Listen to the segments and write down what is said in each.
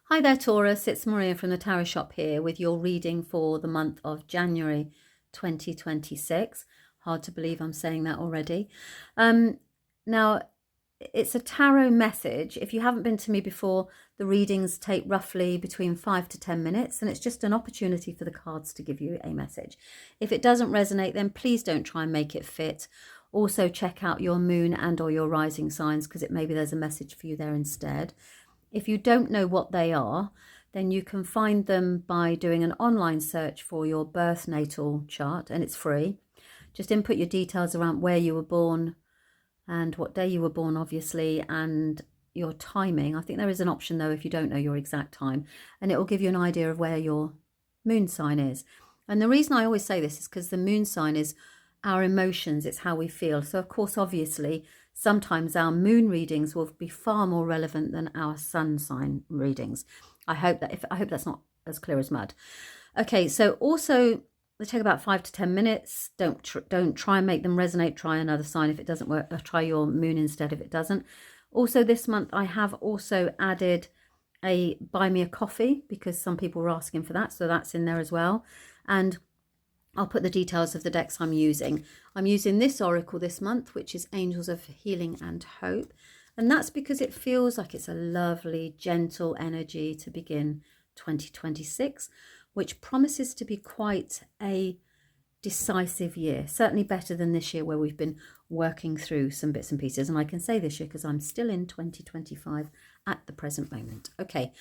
Hi there, Taurus. It's Maria from the Tarot Shop here with your reading for the month of January 2026. Hard to believe I'm saying that already. Now, it's a tarot message. If you haven't been to me before, the readings take roughly between 5 to 10 minutes, and it's just an opportunity for the cards to give you a message. If it doesn't resonate, then please don't try and make it fit. Also, check out your moon and or your rising signs, because maybe there's a message for you there instead. If you don't know what they are, then you can find them by doing an online search for your birth natal chart, and it's free. Just input your details around where you were born and what day you were born, obviously, and your timing. I think there is an option, though, if you don't know your exact time, and it will give you an idea of where your moon sign is. And the reason I always say this is because the moon sign is our emotions. It's how we feel. So, of course, obviously, sometimes our moon readings will be far more relevant than our sun sign readings. I hope that's not as clear as mud. Okay, so also they take about 5 to 10 minutes. Don't try and make them resonate. Try another sign if it doesn't work. Try your moon instead if it doesn't. Also, this month I have also added a buy me a coffee because some people were asking for that, so that's in there as well. And I'll put the details of the decks I'm using. I'm using this oracle this month, which is Angels of Healing and Hope. And that's because it feels like it's a lovely, gentle energy to begin 2026, which promises to be quite a decisive year. Certainly better than this year where we've been working through some bits and pieces. And I can say this year because I'm still in 2025 at the present moment. Okay,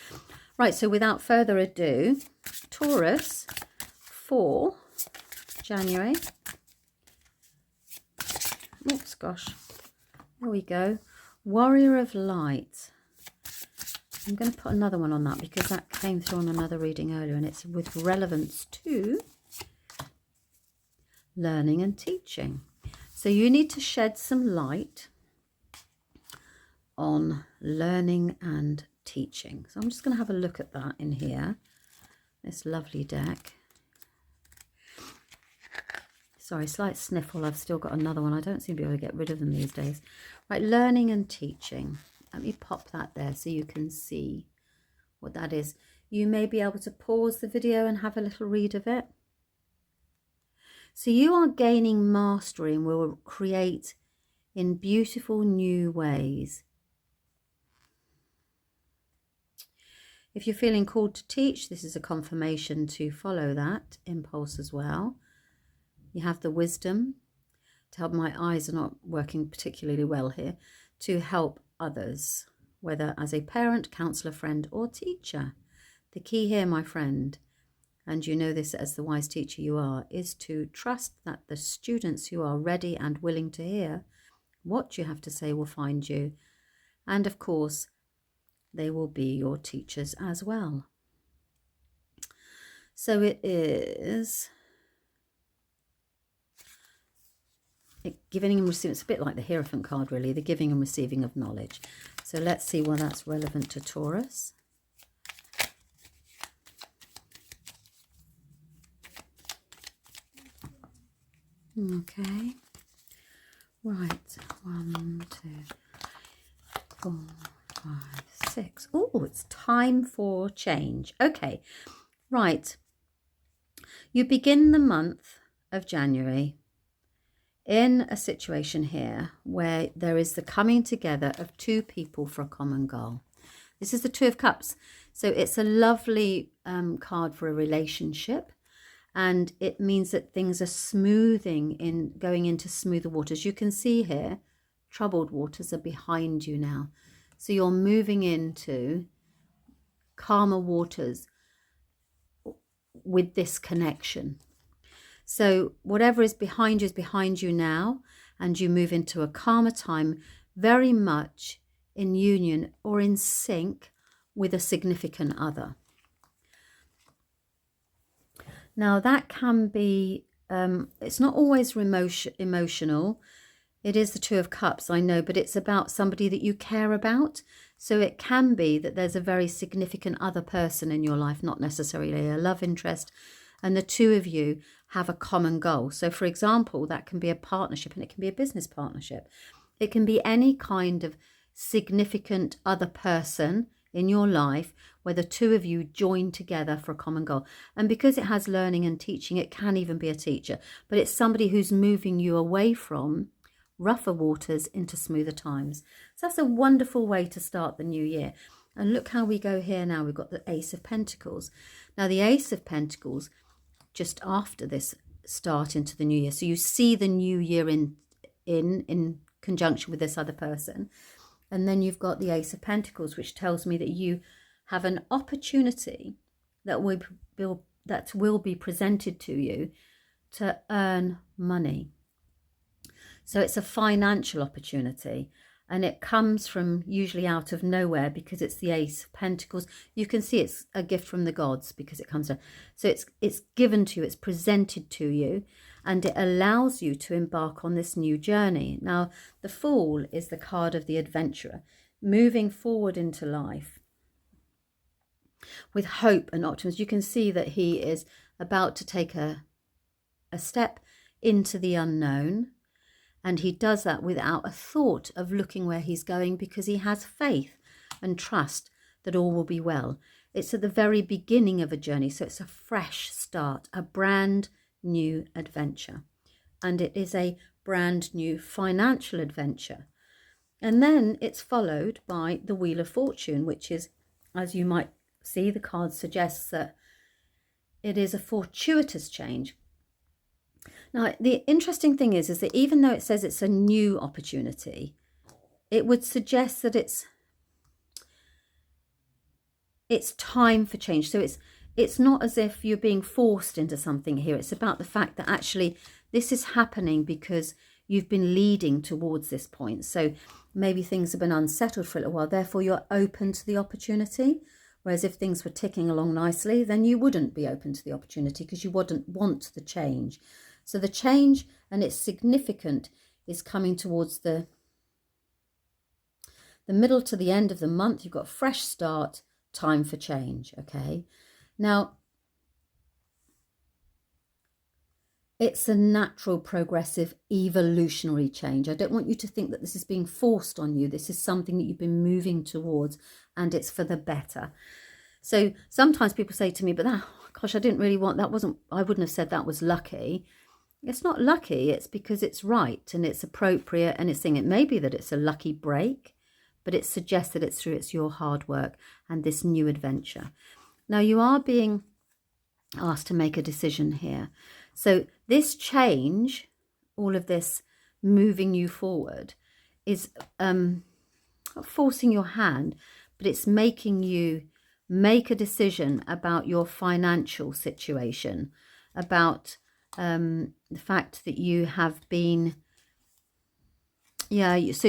right, so without further ado, Taurus for January. Oops, gosh. There we go. Warrior of Light. I'm going to put another one on that because that came through on another reading earlier, and it's with relevance to learning and teaching. So you need to shed some light on learning and teaching. So I'm just going to have a look at that in here. This lovely deck. Sorry, slight sniffle. I've still got another one. I don't seem to be able to get rid of them these days. Right, learning and teaching. Let me pop that there so you can see what that is. You may be able to pause the video and have a little read of it. So you are gaining mastery and will create in beautiful new ways. If you're feeling called to teach, this is a confirmation to follow that impulse as well. You have the wisdom to help. My eyes are not working particularly well here. To help others, whether as a parent, counsellor, friend, or teacher. The key here, my friend, and you know this as the wise teacher you are, is to trust that the students who are ready and willing to hear what you have to say will find you. And of course, they will be your teachers as well. So it is giving and receiving. It's a bit like the Hierophant card, really, the giving and receiving of knowledge. So let's see why that's relevant to Taurus. Okay. Right. 1, 2, 4, 5, 6. Oh, it's time for change. Okay. Right. You begin the month of January in a situation here where there is the coming together of two people for a common goal. This is the Two of Cups. So it's a lovely card for a relationship, and it means that things are smoothing going into smoother waters. You can see here, troubled waters are behind you now. So you're moving into calmer waters with this connection. So whatever is behind you now, and you move into a calmer time, very much in union or in sync with a significant other. Now that can be, it's not always emotional. It is the Two of Cups, I know, but it's about somebody that you care about. So it can be that there's a very significant other person in your life, not necessarily a love interest, and the two of you have a common goal. So for example, that can be a partnership, and it can be a business partnership. It can be any kind of significant other person in your life where the two of you join together for a common goal. And because it has learning and teaching, it can even be a teacher, but it's somebody who's moving you away from rougher waters into smoother times. So that's a wonderful way to start the new year. And look how we go here now. We've got the Ace of Pentacles. Now the Ace of Pentacles, just after this start into the new year. So you see the new year in conjunction with this other person. And then you've got the Ace of Pentacles, which tells me that you have an opportunity that will be presented to you to earn money. So it's a financial opportunity, and it comes from usually out of nowhere because it's the Ace of Pentacles. You can see it's a gift from the gods because it comes down. So it's given to you, it's presented to you, and it allows you to embark on this new journey. Now, the Fool is the card of the adventurer, moving forward into life with hope and optimism. You can see that he is about to take a step into the unknown. And he does that without a thought of looking where he's going because he has faith and trust that all will be well. It's at the very beginning of a journey, so it's a fresh start, a brand new adventure. And it is a brand new financial adventure. And then it's followed by the Wheel of Fortune, which is, as you might see, the card suggests that it is a fortuitous change. Now, the interesting thing is that even though it says it's a new opportunity, it would suggest that it's time for change. So it's not as if you're being forced into something here. It's about the fact that actually this is happening because you've been leading towards this point. So maybe things have been unsettled for a little while. Therefore, you're open to the opportunity. Whereas if things were ticking along nicely, then you wouldn't be open to the opportunity because you wouldn't want the change. So the change, and it's significant, is coming towards the middle to the end of the month. You've got a fresh start, time for change, okay? Now, it's a natural, progressive, evolutionary change. I don't want you to think that this is being forced on you. This is something that you've been moving towards, and it's for the better. So sometimes people say to me, but gosh, I didn't really want, I wouldn't have said that was lucky. It's not lucky, it's because it's right and it's appropriate and it's saying it may be that it's a lucky break, but it suggests that it's your hard work and this new adventure. Now you are being asked to make a decision here. So this change, all of this moving you forward, is not forcing your hand, but it's making you make a decision about your financial situation, about the fact that you have been, it's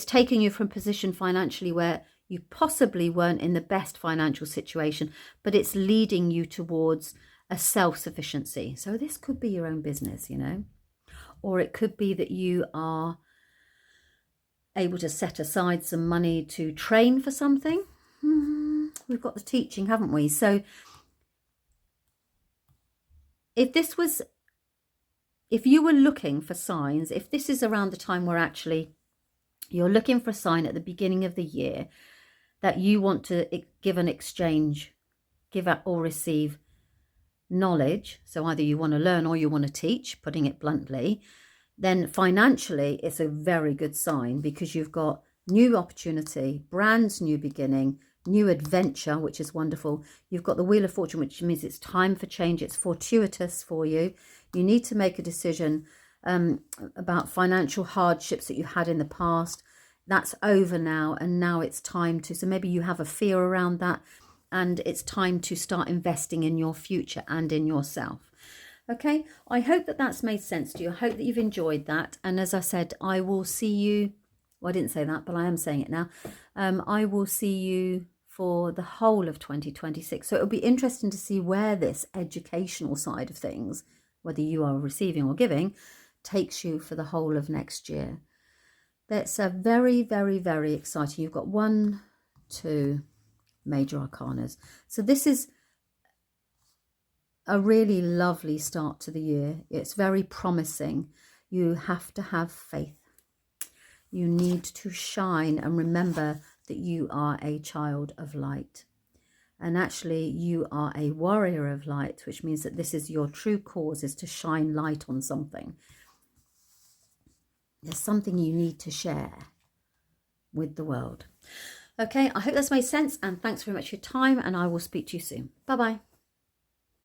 taking you from a position financially where you possibly weren't in the best financial situation, but it's leading you towards a self-sufficiency. So this could be your own business, or it could be that you are able to set aside some money to train for something. We've got the teaching, haven't we? So if you were looking for signs, if this is around the time where actually you're looking for a sign at the beginning of the year that you want to give an exchange, give out or receive knowledge, so either you want to learn or you want to teach, putting it bluntly, then financially it's a very good sign because you've got new opportunity, brand new beginning, new adventure, which is wonderful. You've got the Wheel of Fortune, which means it's time for change. It's fortuitous for you. You need to make a decision about financial hardships that you had in the past. That's over now, and now it's time to, so maybe you have a fear around that, and it's time to start investing in your future and in yourself. Okay, I hope that that's made sense to you. I hope that you've enjoyed that. And as I said, I will see you, well, I didn't say that, but I am saying it now. I will see you for the whole of 2026. So it'll be interesting to see where this educational side of things, whether you are receiving or giving, takes you for the whole of next year. That's a very, very, very exciting. You've got 1, 2 major arcanas. So this is a really lovely start to the year. It's very promising. You have to have faith. You need to shine and remember that you are a child of light. And actually, you are a warrior of light, which means that this is your true cause, is to shine light on something. There's something you need to share with the world. Okay, I hope that's made sense, and thanks very much for your time, and I will speak to you soon. Bye-bye.